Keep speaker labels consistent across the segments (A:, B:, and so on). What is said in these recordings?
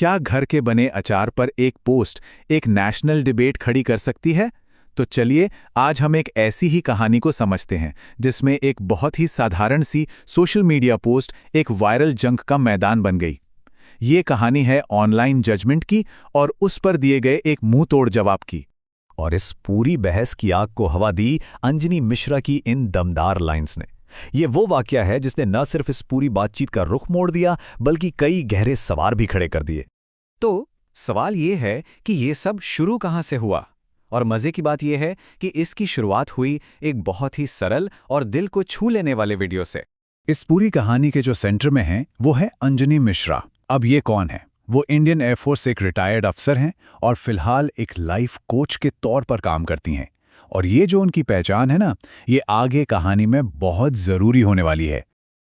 A: क्या घर के बने अचार पर एक पोस्ट एक नेशनल डिबेट खड़ी कर सकती है? तो चलिए आज हम एक ऐसी ही कहानी को समझते हैं जिसमें एक बहुत ही साधारण सी सोशल मीडिया पोस्ट एक वायरल जंग का मैदान बन गई। ये कहानी है ऑनलाइन जजमेंट की और उस पर दिए गए एक मुंह तोड़ जवाब की।
B: और इस पूरी बहस की आग को हवा दी अंजनी मिश्रा की इन दमदार लाइंस ने। ये वो वाकया है जिसने न सिर्फ इस पूरी बातचीत का रुख मोड़ दिया बल्कि कई गहरे सवाल भी खड़े कर दिए।
C: तो सवाल ये है कि ये सब शुरू कहाँ से हुआ? और मजे की बात यह है कि इसकी शुरुआत हुई एक बहुत ही सरल और दिल को छू लेने वाले वीडियो से।
A: इस पूरी कहानी के जो सेंटर में हैं वो है अंजनी मिश्रा। अब ये कौन है? वो इंडियन एयरफोर्स से एक रिटायर्ड अफसर हैं और फिलहाल एक लाइफ कोच के तौर पर काम करती हैं। और ये जो उनकी पहचान है ना, ये आगे कहानी में बहुत ज़रूरी होने वाली है।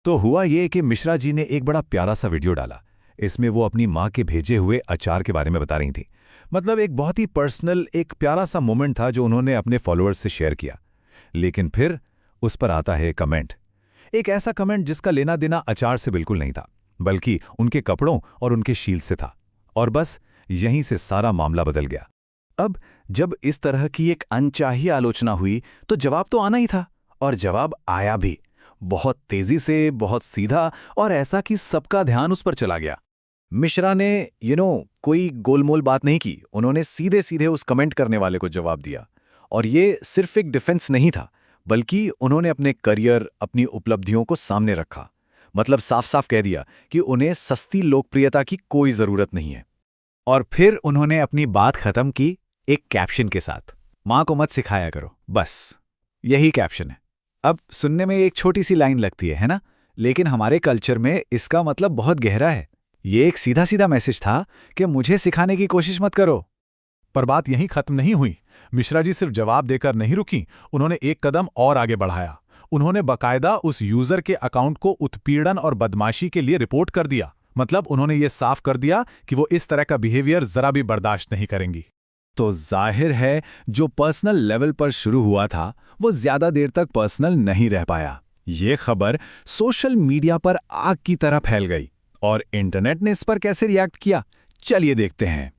B: तो हुआ ये कि मिश्रा जी ने एक बड़ा प्यारा सा वीडियो डाला। इसमें वो अपनी माँ के भेजे हुए अचार के बारे में बता रही थी। मतलब एक बहुत ही पर्सनल, एक प्यारा सा मोमेंट था जो उन्होंने अपने फॉलोअर्स से शेयर किया। लेकिन फिर उस पर आता है कमेंट, एक ऐसा कमेंट जिसका लेना देना अचार से बिल्कुल नहीं था, बल्कि उनके कपड़ों और उनके शील से था। और बस यहीं से सारा मामला बदल गया।
C: अब जब इस तरह की एक अनचाही आलोचना हुई तो जवाब तो आना ही था, और जवाब आया भी बहुत तेजी से, बहुत सीधा, और ऐसा कि सबका ध्यान उस पर चला गया। मिश्रा ने कोई गोलमोल बात नहीं की। उन्होंने सीधे सीधे उस कमेंट करने वाले को जवाब दिया। और ये सिर्फ एक डिफेंस नहीं था, बल्कि उन्होंने अपने करियर, अपनी उपलब्धियों को सामने रखा। मतलब साफ साफ कह दिया कि उन्हें सस्ती लोकप्रियता की कोई जरूरत नहीं है।
A: और फिर उन्होंने अपनी बात खत्म की एक कैप्शन के साथ, माँ को मत सिखाया करो, बस यही कैप्शन है। अब सुनने में एक छोटी सी लाइन लगती है ना, लेकिन हमारे कल्चर में इसका मतलब बहुत गहरा है। ये एक सीधा सीधा मैसेज था कि मुझे सिखाने की कोशिश मत करो।
D: पर बात यहीं खत्म नहीं हुई। मिश्रा जी सिर्फ जवाब देकर नहीं रुकी, उन्होंने एक कदम और आगे बढ़ाया। उन्होंने बाकायदा उस यूजर के अकाउंट को उत्पीड़न और बदमाशी के लिए रिपोर्ट कर दिया। मतलब उन्होंने ये साफ कर दिया कि वो इस तरह का बिहेवियर जरा भी बर्दाश्त नहीं करेंगी।
A: तो जाहिर है जो पर्सनल लेवल पर शुरू हुआ था वो ज्यादा देर तक पर्सनल नहीं रह पाया। ये खबर सोशल मीडिया पर आग की तरह फैल गई और इंटरनेट ने इस पर कैसे रिएक्ट किया, चलिए देखते हैं।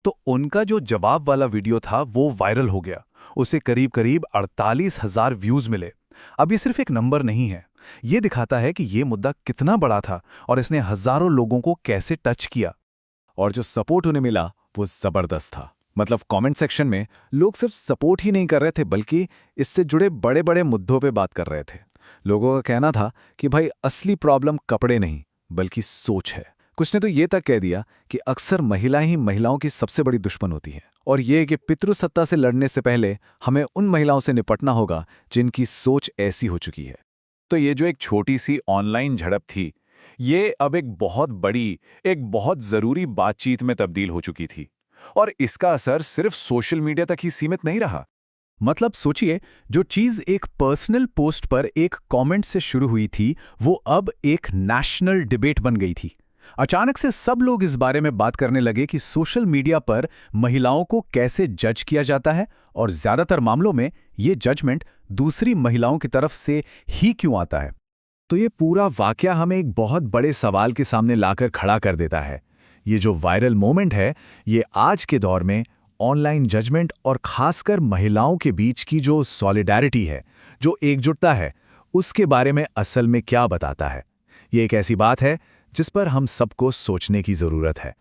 B: तो उनका जो जवाब वाला वीडियो था वो वायरल हो गया। उसे करीब करीब 48,000 व्यूज मिले। अब ये सिर्फ एक नंबर नहीं है, ये दिखाता है कि ये मुद्दा कितना बड़ा था और इसने हजारों लोगों को कैसे टच किया। और जो सपोर्ट उन्हें मिला वो जबरदस्त था। मतलब कमेंट सेक्शन में लोग सिर्फ सपोर्ट ही नहीं कर रहे थे, बल्कि इससे जुड़े बड़े बड़े मुद्दों पे बात कर रहे थे। लोगों का कहना था कि भाई असली प्रॉब्लम कपड़े नहीं बल्कि सोच है। कुछ ने तो ये तक कह दिया कि अक्सर महिलाएं ही महिलाओं की सबसे बड़ी दुश्मन होती हैं, और ये कि पितृसत्ता से लड़ने से पहले हमें उन महिलाओं से निपटना होगा जिनकी सोच ऐसी हो चुकी है। तो ये जो एक छोटी सी ऑनलाइन झड़प थी, ये अब एक बहुत बड़ी, एक बहुत जरूरी बातचीत में तब्दील हो चुकी थी। और इसका असर सिर्फ सोशल मीडिया तक ही सीमित नहीं रहा।
C: मतलब सोचिए, जो चीज एक पर्सनल पोस्ट पर एक कमेंट से शुरू हुई थी वो अब एक नेशनल डिबेट बन गई थी। अचानक से सब लोग इस बारे में बात करने लगे कि सोशल मीडिया पर महिलाओं को कैसे जज किया जाता है, और ज्यादातर मामलों में ये जजमेंट दूसरी महिलाओं की तरफ से ही क्यों आता है।
A: तो ये पूरा वाकया हमें एक बहुत बड़े सवाल के सामने लाकर खड़ा कर देता है। ये जो वायरल मोमेंट है, ये आज के दौर में ऑनलाइन जजमेंट और खासकर महिलाओं के बीच की जो सॉलिडैरिटी है, जो एकजुटता है, उसके बारे में असल में क्या बताता है। ये एक ऐसी बात है जिस पर हम सबको सोचने की जरूरत है।